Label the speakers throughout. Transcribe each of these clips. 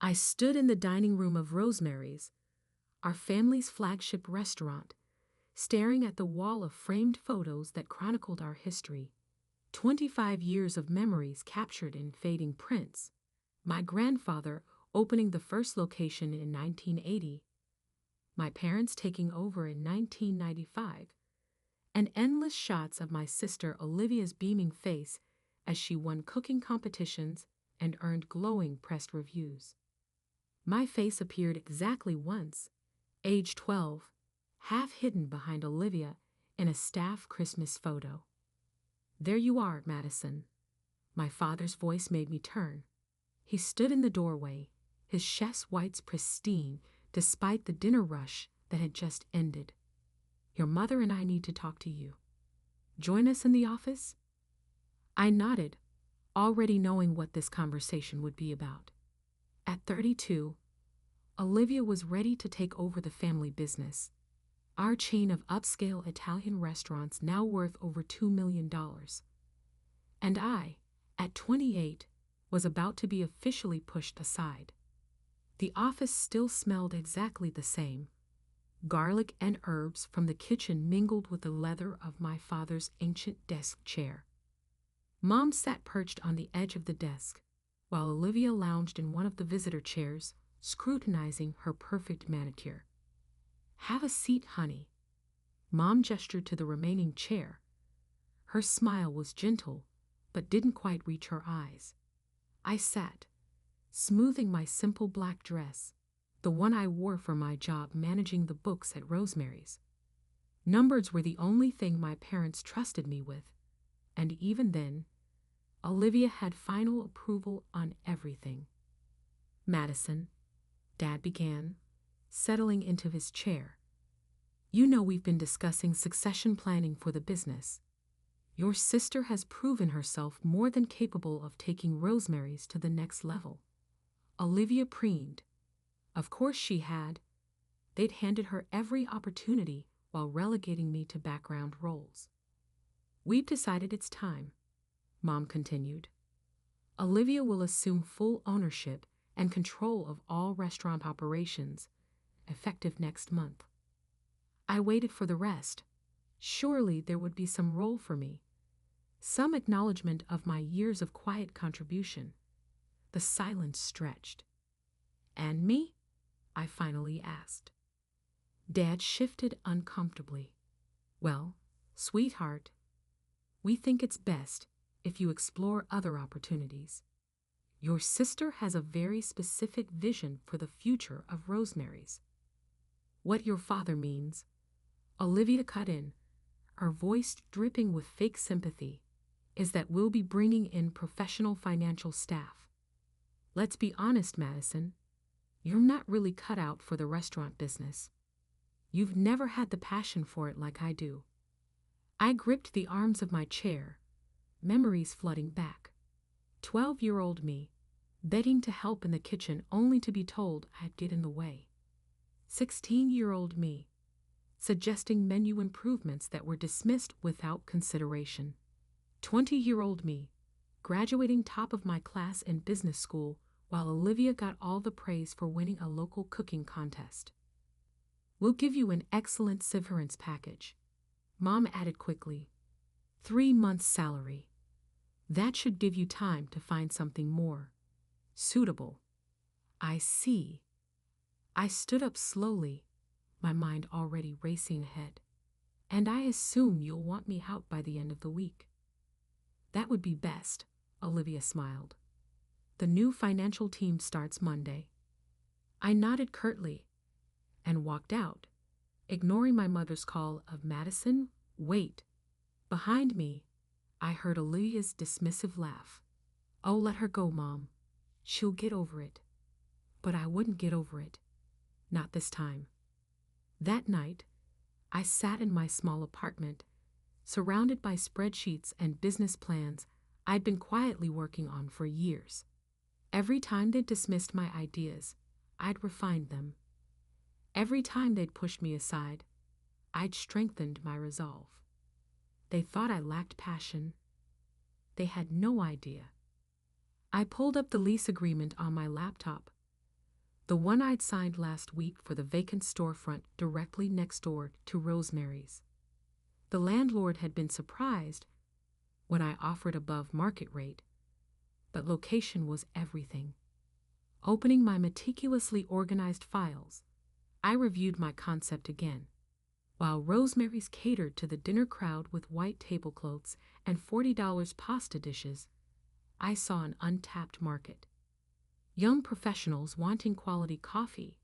Speaker 1: I stood in the dining room of Rosemary's, our family's flagship restaurant, staring at the wall of framed photos that chronicled our history. 25 years of memories captured in fading prints. My grandfather opening the first location in 1980, my parents taking over in 1995, and endless shots of my sister Olivia's beaming face as she won cooking competitions and earned glowing press reviews. My face appeared exactly once, age 12, half hidden behind Olivia in a staff Christmas photo. "There you are, Madison." My father's voice made me turn. He stood in the doorway, his chest whites pristine despite the dinner rush that had just ended. "Your mother and I need to talk to you. Join us in the office?" I nodded, already knowing what this conversation would be about. At 32, Olivia was ready to take over the family business, our chain of upscale Italian restaurants now worth over $2 million. And I, at 28, was about to be officially pushed aside. The office still smelled exactly the same. Garlic and herbs from the kitchen mingled with the leather of my father's ancient desk chair. Mom sat perched on the edge of the desk, while Olivia lounged in one of the visitor chairs, scrutinizing her perfect manicure. "Have a seat, honey." Mom gestured to the remaining chair. Her smile was gentle, but didn't quite reach her eyes. I sat, smoothing my simple black dress, the one I wore for my job managing the books at Rosemary's. Numbers were the only thing my parents trusted me with, and even then, Olivia had final approval on everything. "Madison," Dad began, settling into his chair, "you know we've been discussing succession planning for the business. Your sister has proven herself more than capable of taking Rosemary's to the next level." Olivia preened. Of course she had. They'd handed her every opportunity while relegating me to background roles. "We've decided it's time," Mom continued. "Olivia will assume full ownership and control of all restaurant operations, effective next month." I waited for the rest. Surely there would be some role for me, some acknowledgement of my years of quiet contribution. The silence stretched. "And me?" I finally asked. Dad shifted uncomfortably. "Well, sweetheart, we think it's best if you explore other opportunities. Your sister has a very specific vision for the future of Rosemary's." "What your father means," Olivia cut in, her voice dripping with fake sympathy, "is that we'll be bringing in professional financial staff. Let's be honest, Madison, you're not really cut out for the restaurant business. You've never had the passion for it like I do." I gripped the arms of my chair, memories flooding back. 12-year-old me, begging to help in the kitchen only to be told I'd get in the way. 16-year-old me, suggesting menu improvements that were dismissed without consideration. 20-year-old me, graduating top of my class in business school while Olivia got all the praise for winning a local cooking contest. "We'll give you an excellent severance package," Mom added quickly. 3 months' salary. That should give you time to find something more suitable." "I see." I stood up slowly, my mind already racing ahead. "And I assume you'll want me out by the end of the week." "That would be best," Olivia smiled. "The new financial team starts Monday." I nodded curtly and walked out, ignoring my mother's call of "Madison, wait." Behind me, I heard Olivia's dismissive laugh. "Oh, let her go, Mom. She'll get over it." But I wouldn't get over it. Not this time. That night, I sat in my small apartment, surrounded by spreadsheets and business plans I'd been quietly working on for years. Every time they'd dismissed my ideas, I'd refined them. Every time they'd pushed me aside, I'd strengthened my resolve. They thought I lacked passion. They had no idea. I pulled up the lease agreement on my laptop, The one I'd signed last week for the vacant storefront directly next door to Rosemary's. The landlord had been surprised when I offered above market rate, but location was everything. Opening my meticulously organized files, I reviewed my concept again. While Rosemary's catered to the dinner crowd with white tablecloths and $40 pasta dishes, I saw an untapped market. Young professionals wanting quality coffee,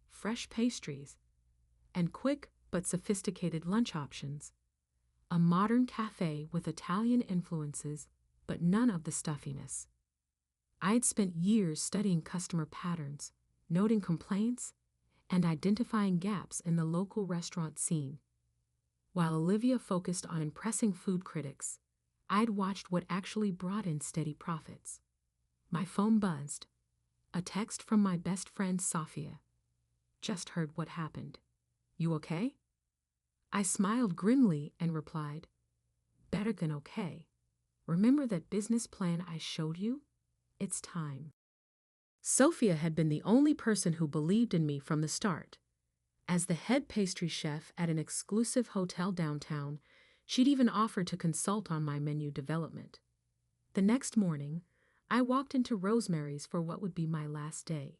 Speaker 1: fresh pastries, and quick but sophisticated lunch options. A modern cafe with Italian influences, but none of the stuffiness. I'd spent years studying customer patterns, noting complaints, and identifying gaps in the local restaurant scene. While Olivia focused on impressing food critics, I'd watched what actually brought in steady profits. My phone buzzed. A text from my best friend Sofia. Just heard what happened. You okay? I smiled grimly and replied, better than okay. Remember that business plan I showed you? It's time. Sophia had been the only person who believed in me from the start. As the head pastry chef at an exclusive hotel downtown, she'd even offered to consult on my menu development. The next morning, I walked into Rosemary's for what would be my last day.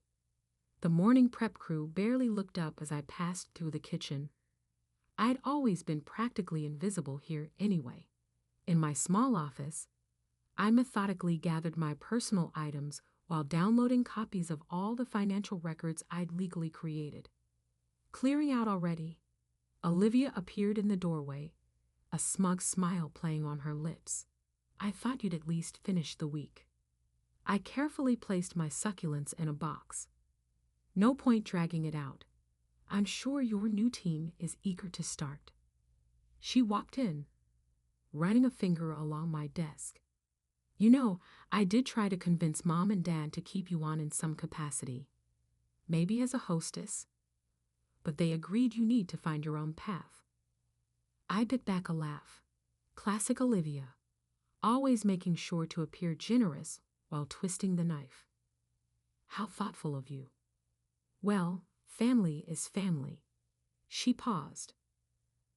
Speaker 1: The morning prep crew barely looked up as I passed through the kitchen. I'd always been practically invisible here anyway. In my small office, I methodically gathered my personal items while downloading copies of all the financial records I'd legally created. Clearing out already, Olivia appeared in the doorway, a smug smile playing on her lips. I thought you'd at least finish the week. I carefully placed my succulents in a box. No point dragging it out. I'm sure your new team is eager to start. She walked in, running a finger along my desk. You know, I did try to convince Mom and Dad to keep you on in some capacity. Maybe as a hostess. But they agreed you need to find your own path. I bit back a laugh. Classic Olivia, always making sure to appear generous while twisting the knife. How thoughtful of you. Well, family is family. She paused.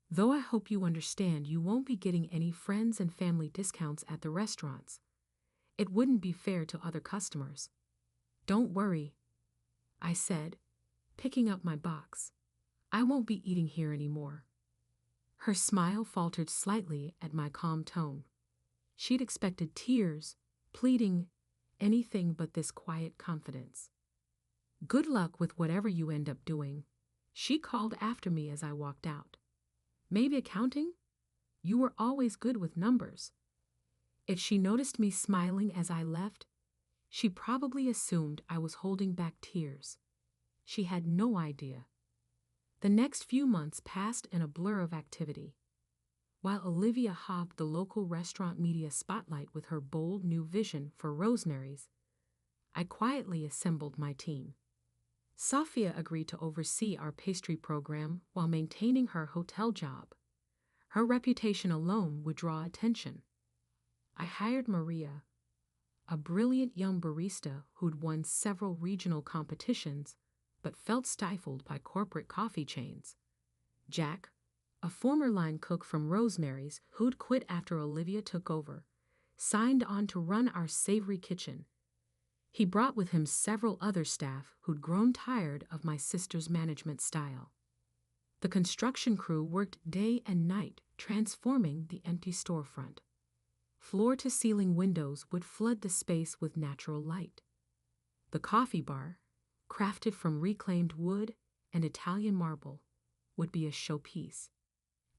Speaker 1: Though I hope you understand you won't be getting any friends and family discounts at the restaurants. It wouldn't be fair to other customers. Don't worry, I said, picking up my box. I won't be eating here anymore. Her smile faltered slightly at my calm tone. She'd expected tears, pleading, anything but this quiet confidence. Good luck with whatever you end up doing, she called after me as I walked out. Maybe accounting? You were always good with numbers. If she noticed me smiling as I left, she probably assumed I was holding back tears. She had no idea. The next few months passed in a blur of activity. While Olivia hogged the local restaurant media spotlight with her bold new vision for Rosemary's, I quietly assembled my team. Sofia agreed to oversee our pastry program while maintaining her hotel job. Her reputation alone would draw attention. I hired Maria, a brilliant young barista who'd won several regional competitions but felt stifled by corporate coffee chains. Jack, a former line cook from Rosemary's who'd quit after Olivia took over, signed on to run our savory kitchen. He brought with him several other staff who'd grown tired of my sister's management style. The construction crew worked day and night transforming the empty storefront. Floor-to-ceiling windows would flood the space with natural light. The coffee bar, crafted from reclaimed wood and Italian marble, would be a showpiece.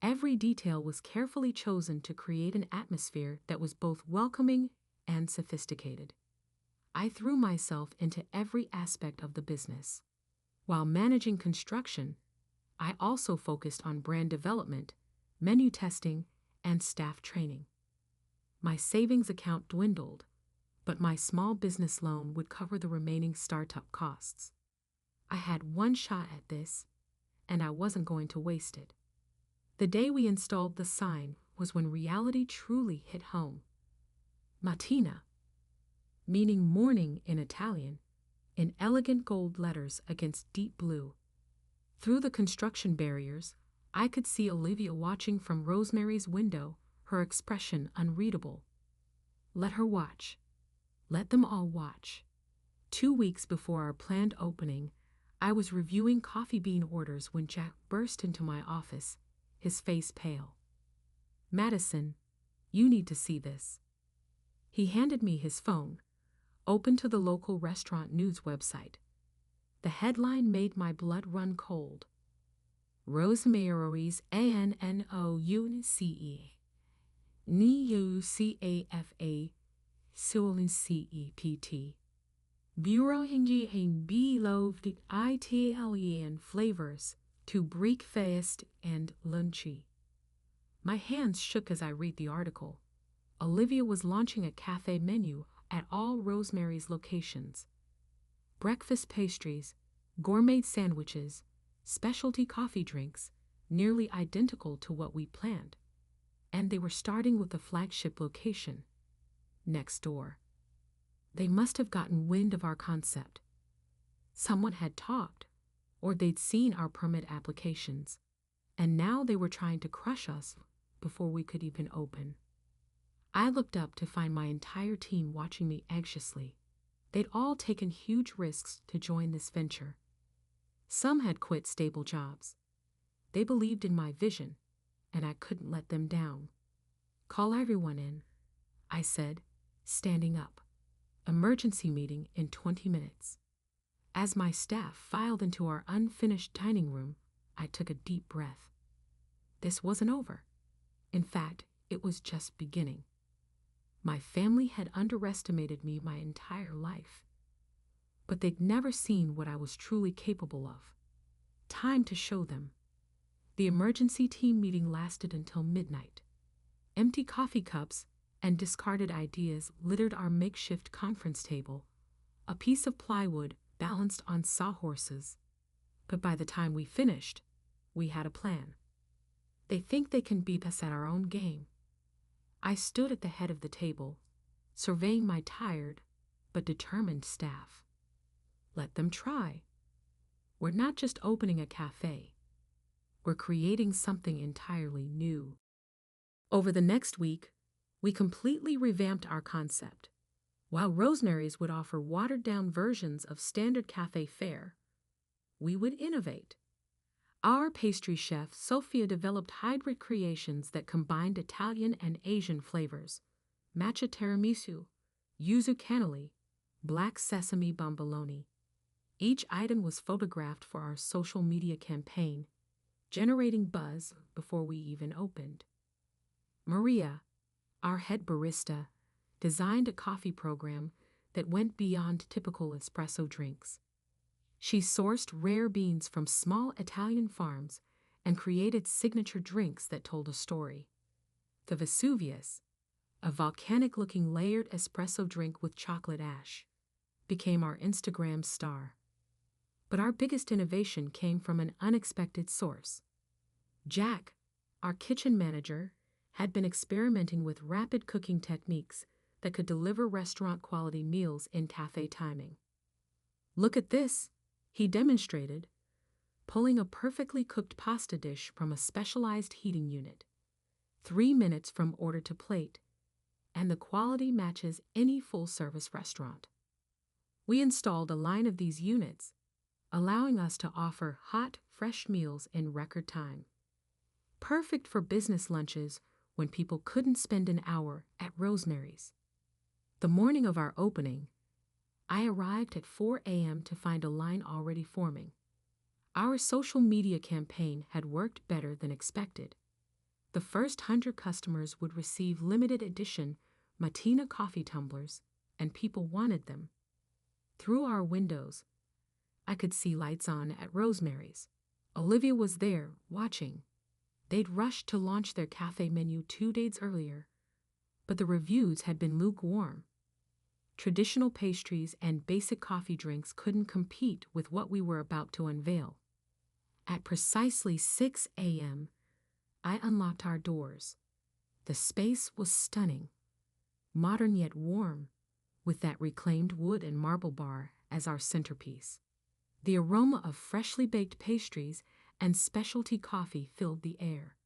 Speaker 1: Every detail was carefully chosen to create an atmosphere that was both welcoming and sophisticated. I threw myself into every aspect of the business. While managing construction, I also focused on brand development, menu testing, and staff training. My savings account dwindled, but my small business loan would cover the remaining startup costs. I had one shot at this, and I wasn't going to waste it. The day we installed the sign was when reality truly hit home. Mattina, meaning morning in Italian, in elegant gold letters against deep blue. Through the construction barriers, I could see Olivia watching from Rosemary's window, her expression unreadable. Let her watch. Let them all watch. 2 weeks before our planned opening, I was reviewing coffee bean orders when Jack burst into my office, his face pale. "Madison, you need to see this." He handed me his phone, open to the local restaurant news website. The headline made my blood run cold. Rosemary's ANNOUNCE NEUCAFA CEPT Bureau and beloved Italian flavors to breakfast and lunchy. My hands shook as I read the article. Olivia was launching a cafe menu at all Rosemary's locations. Breakfast pastries, gourmet sandwiches, specialty coffee drinks, nearly identical to what we planned. And they were starting with the flagship location, next door. They must have gotten wind of our concept. Someone had talked, or they'd seen our permit applications, and now they were trying to crush us before we could even open. I looked up to find my entire team watching me anxiously. They'd all taken huge risks to join this venture. Some had quit stable jobs. They believed in my vision, and I couldn't let them down. "Call everyone in," I said, standing up. "Emergency meeting in 20 minutes. As my staff filed into our unfinished dining room, I took a deep breath. This wasn't over. In fact, it was just beginning. My family had underestimated me my entire life, but they'd never seen what I was truly capable of. Time to show them. The emergency team meeting lasted until midnight. Empty coffee cups and discarded ideas littered our makeshift conference table, a piece of plywood balanced on sawhorses. But by the time we finished, we had a plan. They think they can beat us at our own game. I stood at the head of the table, surveying my tired but determined staff. Let them try. We're not just opening a cafe. We're creating something entirely new. Over the next week, we completely revamped our concept. While Rosemary's would offer watered-down versions of standard cafe fare, we would innovate. Our pastry chef, Sophia, developed hybrid creations that combined Italian and Asian flavors: matcha tiramisu, yuzu cannoli, black sesame bomboloni. Each item was photographed for our social media campaign, generating buzz before we even opened. Maria, our head barista, designed a coffee program that went beyond typical espresso drinks. She sourced rare beans from small Italian farms and created signature drinks that told a story. The Vesuvius, a volcanic-looking layered espresso drink with chocolate ash, became our Instagram star. But our biggest innovation came from an unexpected source. Jack, our kitchen manager, had been experimenting with rapid cooking techniques that could deliver restaurant-quality meals in cafe timing. "Look at this," he demonstrated, pulling a perfectly cooked pasta dish from a specialized heating unit. 3 minutes from order to plate, and the quality matches any full-service restaurant. We installed a line of these units, allowing us to offer hot, fresh meals in record time. Perfect for business lunches when people couldn't spend an hour at Rosemary's. The morning of our opening, I arrived at 4 a.m. to find a line already forming. Our social media campaign had worked better than expected. The first 100 customers would receive limited edition Matina coffee tumblers, and people wanted them. Through our windows, I could see lights on at Rosemary's. Olivia was there, watching. They'd rushed to launch their cafe menu 2 days earlier, but the reviews had been lukewarm. Traditional pastries and basic coffee drinks couldn't compete with what we were about to unveil. At precisely 6 a.m., I unlocked our doors. The space was stunning, modern yet warm, with that reclaimed wood and marble bar as our centerpiece. The aroma of freshly baked pastries and specialty coffee filled the air.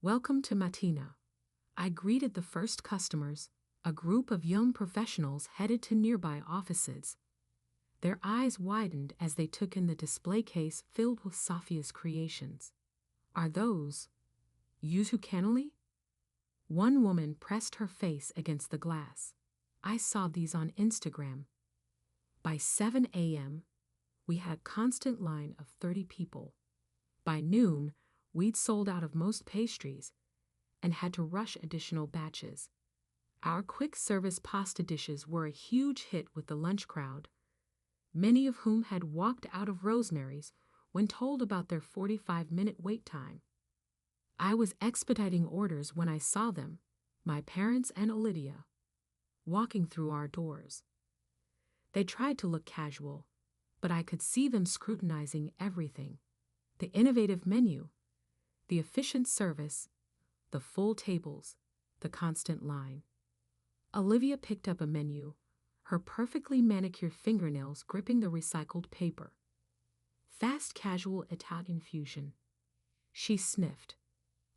Speaker 1: "Welcome to Matina," I greeted the first customers, a group of young professionals headed to nearby offices. Their eyes widened as they took in the display case filled with Sophia's creations. "Are those yuzu cannoli?" One woman pressed her face against the glass. "I saw these on Instagram." By 7 a.m., we had a constant line of 30 people. By noon, we'd sold out of most pastries and had to rush additional batches. Our quick-service pasta dishes were a huge hit with the lunch crowd, many of whom had walked out of Rosemary's when told about their 45-minute wait time. I was expediting orders when I saw them, my parents and Olivia, walking through our doors. They tried to look casual, but I could see them scrutinizing everything: the innovative menu, the efficient service, the full tables, the constant line. Olivia picked up a menu, her perfectly manicured fingernails gripping the recycled paper. "Fast casual Italian fusion." She sniffed.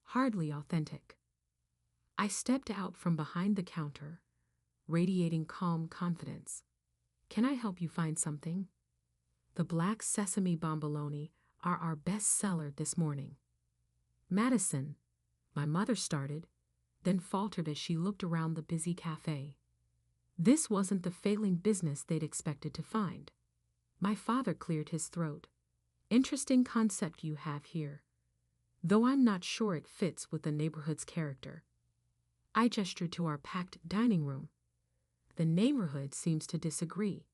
Speaker 1: "Hardly authentic." I stepped out from behind the counter, radiating calm confidence. "Can I help you find something?" "The black sesame bomboloni are our best seller this morning." "Madison," my mother started, then faltered as she looked around the busy cafe. This wasn't the failing business they'd expected to find. My father cleared his throat. "Interesting concept you have here, though I'm not sure it fits with the neighborhood's character." I gestured to our packed dining room. "The neighborhood seems to disagree.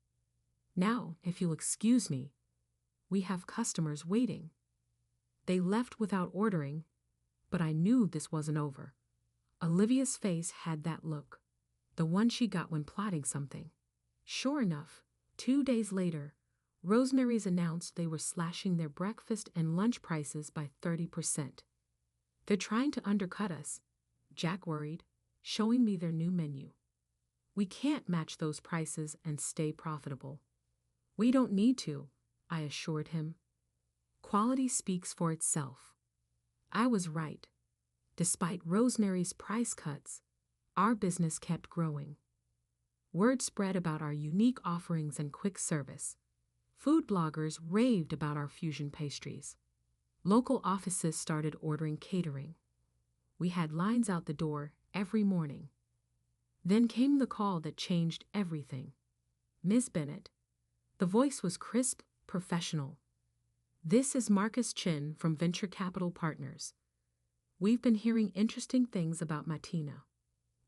Speaker 1: Now, if you'll excuse me, we have customers waiting." They left without ordering, but I knew this wasn't over. Olivia's face had that look, the one she got when plotting something. Sure enough, 2 days later, Rosemary's announced they were slashing their breakfast and lunch prices by 30%. "They're trying to undercut us," Jack worried, showing me their new menu. "We can't match those prices and stay profitable." "We don't need to," I assured him. "Quality speaks for itself." I was right. Despite Rosemary's price cuts, our business kept growing. Word spread about our unique offerings and quick service. Food bloggers raved about our fusion pastries. Local offices started ordering catering. We had lines out the door every morning. Then came the call that changed everything. "Ms. Bennett." The voice was crisp, professional. "This is Marcus Chin from Venture Capital Partners. We've been hearing interesting things about Matina.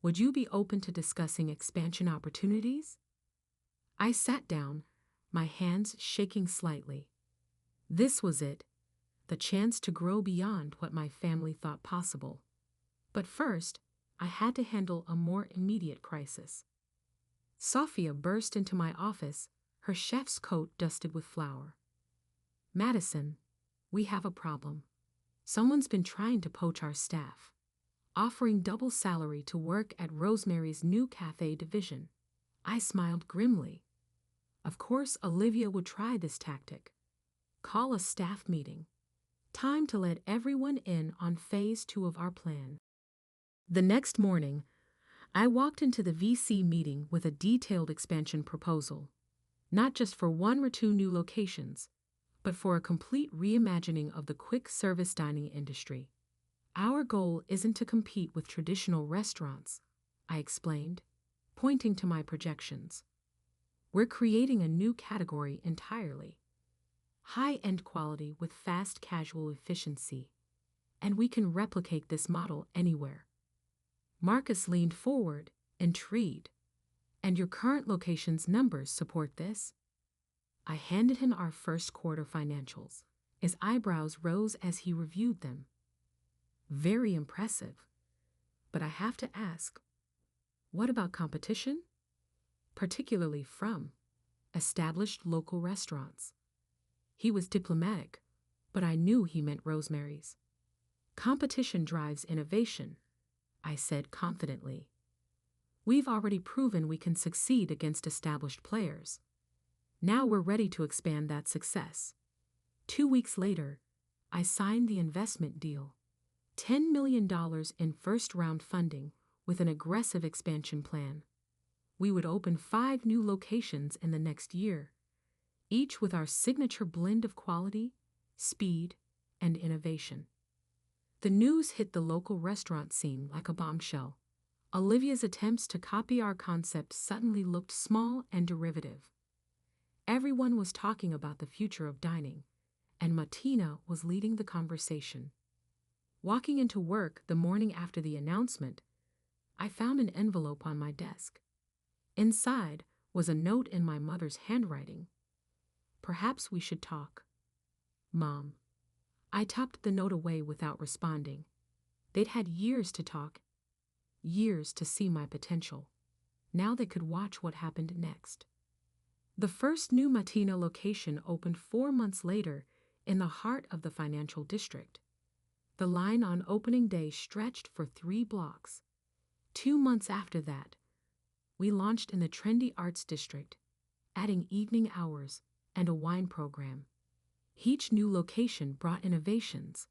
Speaker 1: Would you be open to discussing expansion opportunities?" I sat down, my hands shaking slightly. This was it, the chance to grow beyond what my family thought possible. But first, I had to handle a more immediate crisis. Sophia burst into my office, her chef's coat dusted with flour. "Madison, we have a problem. Someone's been trying to poach our staff, offering double salary to work at Rosemary's new cafe division." I smiled grimly. Of course Olivia would try this tactic. Call a staff meeting. Time to let everyone in on phase 2 of our plan. The next morning, I walked into the VC meeting with a detailed expansion proposal, not just for 1 or 2 new locations, but for a complete reimagining of the quick-service dining industry. "Our goal isn't to compete with traditional restaurants," I explained, pointing to my projections. "We're creating a new category entirely. High-end quality with fast casual efficiency. And we can replicate this model anywhere." Marcus leaned forward, intrigued. "And your current location's numbers support this?" I handed him our first quarter financials. His eyebrows rose as he reviewed them. "Very impressive. But I have to ask, what about competition? Particularly from established local restaurants." He was diplomatic, but I knew he meant Rosemary's. "Competition drives innovation," I said confidently. "We've already proven we can succeed against established players." Now we're ready to expand that success. 2 weeks later, I signed the investment deal. $10 million in first-round funding with an aggressive expansion plan. We would open 5 new locations in the next year, each with our signature blend of quality, speed, and innovation. The news hit the local restaurant scene like a bombshell. Olivia's attempts to copy our concept suddenly looked small and derivative. Everyone was talking about the future of dining, and Martina was leading the conversation. Walking into work the morning after the announcement, I found an envelope on my desk. Inside was a note in my mother's handwriting. "Perhaps we should talk." "Mom." I tucked the note away without responding. They'd had years to talk, years to see my potential. Now they could watch what happened next. The first new Martina location opened 4 months later in the heart of the financial district. The line on opening day stretched for 3 blocks. 2 months after that, we launched in the trendy arts district, adding evening hours and a wine program. Each new location brought innovations.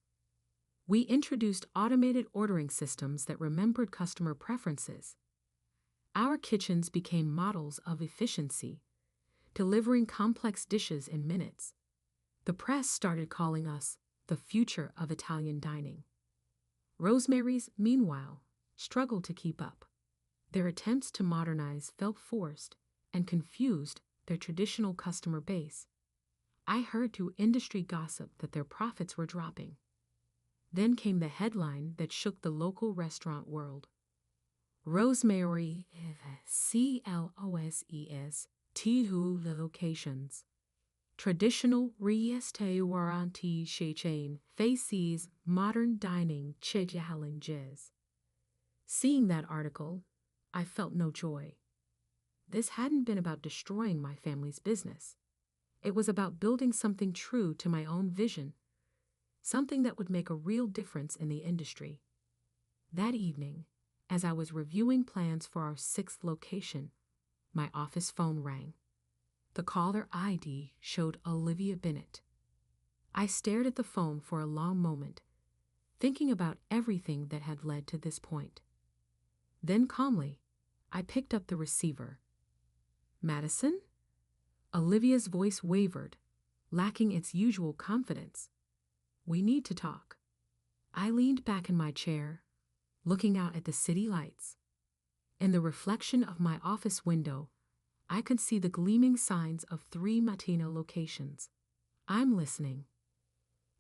Speaker 1: We introduced automated ordering systems that remembered customer preferences. Our kitchens became models of efficiency, delivering complex dishes in minutes. The press started calling us the future of Italian dining. Rosemary's, meanwhile, struggled to keep up. Their attempts to modernize felt forced and confused their traditional customer base. I heard through industry gossip that their profits were dropping. Then came the headline that shook the local restaurant world. Rosemary closes 2 locations. Traditional restaurant chain faces modern dining challenges. Seeing that article, I felt no joy. This hadn't been about destroying my family's business. It was about building something true to my own vision, something that would make a real difference in the industry. That evening, as I was reviewing plans for our 6th location, my office phone rang. The caller ID showed Olivia Bennett. I stared at the phone for a long moment, thinking about everything that had led to this point. Then calmly, I picked up the receiver. "Madison?" Olivia's voice wavered, lacking its usual confidence. "We need to talk." I leaned back in my chair, looking out at the city lights. In the reflection of my office window, I could see the gleaming signs of 3 Martina locations. "I'm listening."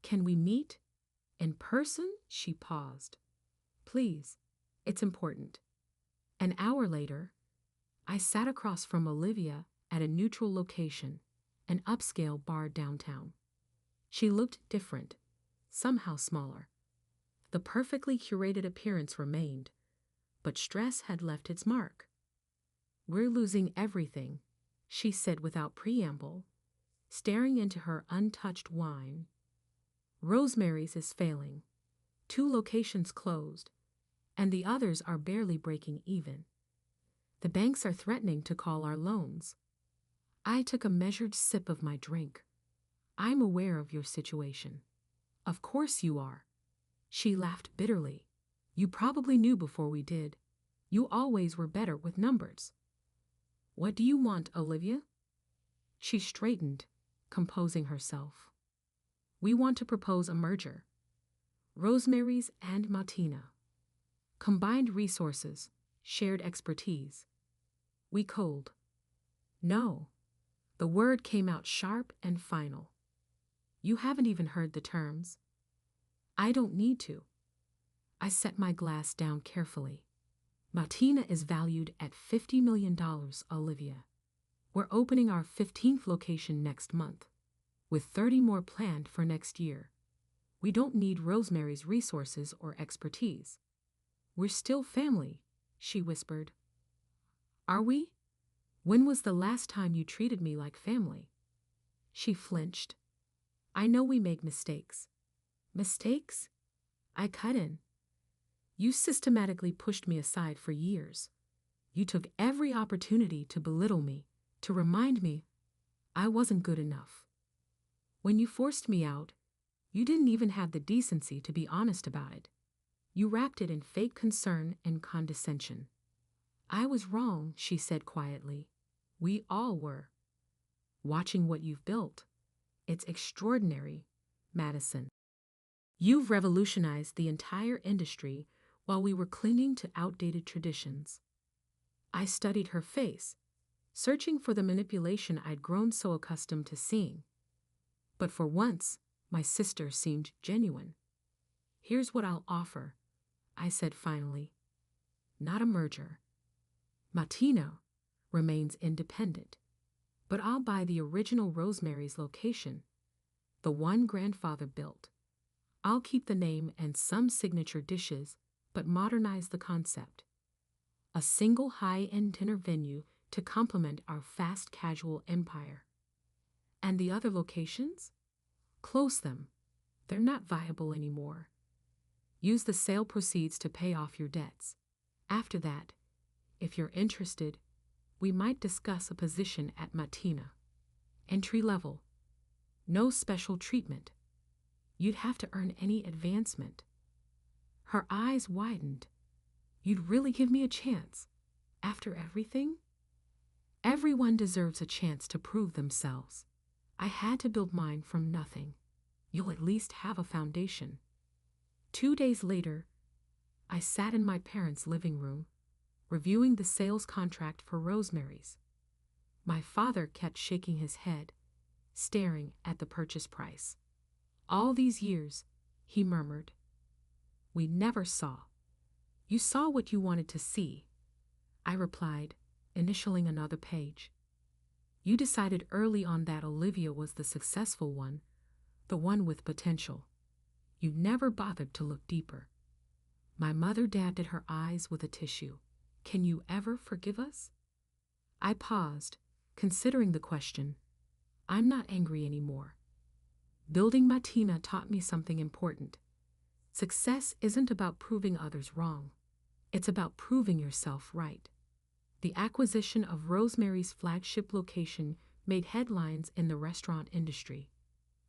Speaker 1: "Can we meet? In person?" She paused. "Please, it's important." An hour later, I sat across from Olivia at a neutral location, an upscale bar downtown. She looked different, somehow smaller. The perfectly curated appearance remained, but stress had left its mark. "We're losing everything," she said without preamble, staring into her untouched wine. "Rosemary's is failing. 2 locations closed, and the others are barely breaking even. The banks are threatening to call our loans." I took a measured sip of my drink. "I'm aware of your situation." "Of course you are." She laughed bitterly. "You probably knew before we did. You always were better with numbers." "What do you want, Olivia?" She straightened, composing herself. "We want to propose a merger. Rosemary's and Martina. Combined resources, shared expertise." We cold. "No." The word came out sharp and final. "You haven't even heard the terms." "I don't need to." I set my glass down carefully. "Martina is valued at $50 million, Olivia. We're opening our 15th location next month, with 30 more planned for next year. We don't need Rosemary's resources or expertise. We're still family," she whispered. "Are we? When was the last time you treated me like family?" She flinched. "I know we make mistakes." "Mistakes?" I cut in. "You systematically pushed me aside for years. You took every opportunity to belittle me, to remind me." I wasn't good enough. When you forced me out, you didn't even have the decency to be honest about it. You wrapped it in fake concern and condescension. I was wrong, she said quietly. We all were. Watching what you've built. It's extraordinary, Madison. You've revolutionized the entire industry while we were clinging to outdated traditions. I studied her face, searching for the manipulation I'd grown so accustomed to seeing. But for once, my sister seemed genuine. Here's what I'll offer, I said finally. Not a merger. Matina remains independent, but I'll buy the original Rosemary's location, the one grandfather built. I'll keep the name and some signature dishes, but modernize the concept. A single high-end dinner venue to complement our fast casual empire. And the other locations? Close them. They're not viable anymore. Use the sale proceeds to pay off your debts. After that, if you're interested, we might discuss a position at Matina. Entry level. No special treatment. You'd have to earn any advancement. Her eyes widened. You'd really give me a chance? After everything? Everyone deserves a chance to prove themselves. I had to build mine from nothing. You'll at least have a foundation. 2 days later, I sat in my parents' living room, reviewing the sales contract for Rosemary's. My father kept shaking his head, staring at the purchase price. All these years, he murmured. We never saw. You saw what you wanted to see, I replied, initialing another page. You decided early on that Olivia was the successful one, the one with potential. You never bothered to look deeper. My mother dabbed at her eyes with a tissue. Can you ever forgive us? I paused, considering the question. I'm not angry anymore. Building Matina taught me something important. Success isn't about proving others wrong. It's about proving yourself right. The acquisition of Rosemary's flagship location made headlines in the restaurant industry.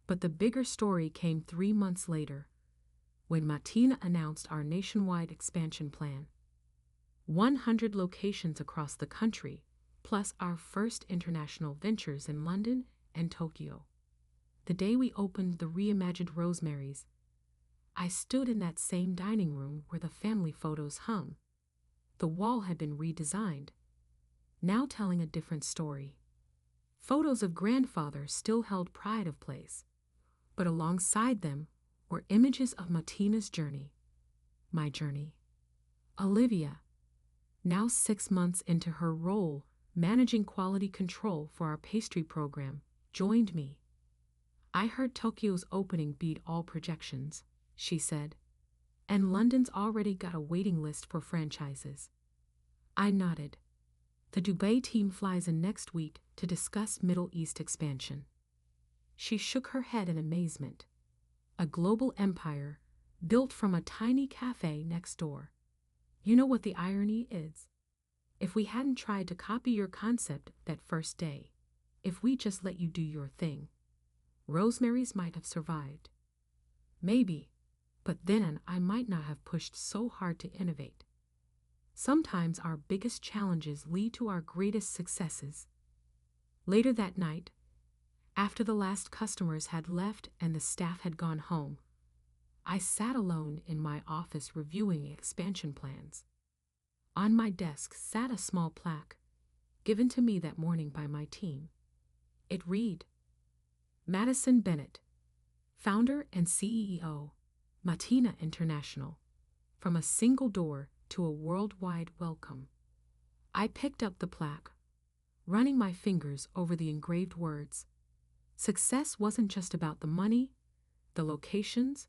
Speaker 1: But the bigger story came 3 months later, when Matina announced our nationwide expansion plan. 100 locations across the country, plus our first international ventures in London and Tokyo. The day we opened the reimagined Rosemary's, I stood in that same dining room where the family photos hung. The wall had been redesigned, now telling a different story. Photos of grandfather still held pride of place, but alongside them were images of Matina's journey. My journey. Olivia, now 6 months into her role managing quality control for our pastry program, joined me. I heard Tokyo's opening beat all projections, she said, and London's already got a waiting list for franchises. I nodded. The Dubai team flies in next week to discuss Middle East expansion. She shook her head in amazement. A global empire built from a tiny cafe next door. You know what the irony is? If we hadn't tried to copy your concept that first day, if we just let you do your thing, Rosemary's might have survived. Maybe, but then I might not have pushed so hard to innovate. Sometimes our biggest challenges lead to our greatest successes. Later that night, after the last customers had left and the staff had gone home, I sat alone in my office reviewing expansion plans. On my desk sat a small plaque, given to me that morning by my team. It read, Madison Bennett, founder and CEO, Matina International, from a single door to a worldwide welcome. I picked up the plaque, running my fingers over the engraved words. Success wasn't just about the money, the locations,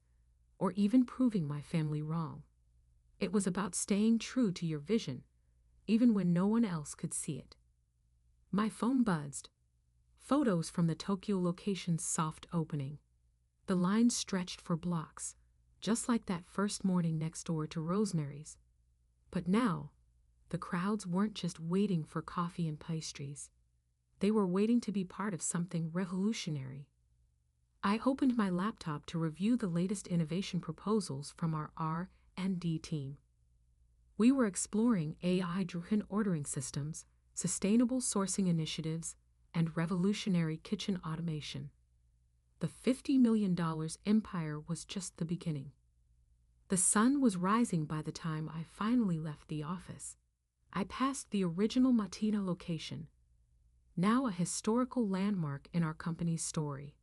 Speaker 1: or even proving my family wrong. It was about staying true to your vision, even when no one else could see it. My phone buzzed. Photos from the Tokyo location's soft opening. The lines stretched for blocks, just like that first morning next door to Rosemary's. But now, the crowds weren't just waiting for coffee and pastries. they were waiting to be part of something revolutionary. I opened my laptop to review the latest innovation proposals from our R&D team. We were exploring AI-driven ordering systems, sustainable sourcing initiatives, and revolutionary kitchen automation. The $50 million empire was just the beginning. The sun was rising by the time I finally left the office. I passed the original Matina location, now a historical landmark in our company's story.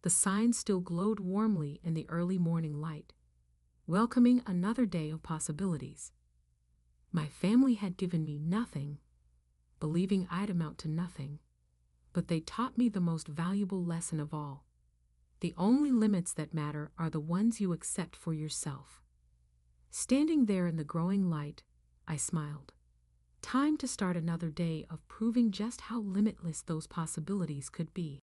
Speaker 1: The sign still glowed warmly in the early morning light, welcoming another day of possibilities. My family had given me nothing, believing I'd amount to nothing, but they taught me the most valuable lesson of all. The only limits that matter are the ones you accept for yourself. Standing there in the growing light, I smiled. Time to start another day of proving just how limitless those possibilities could be.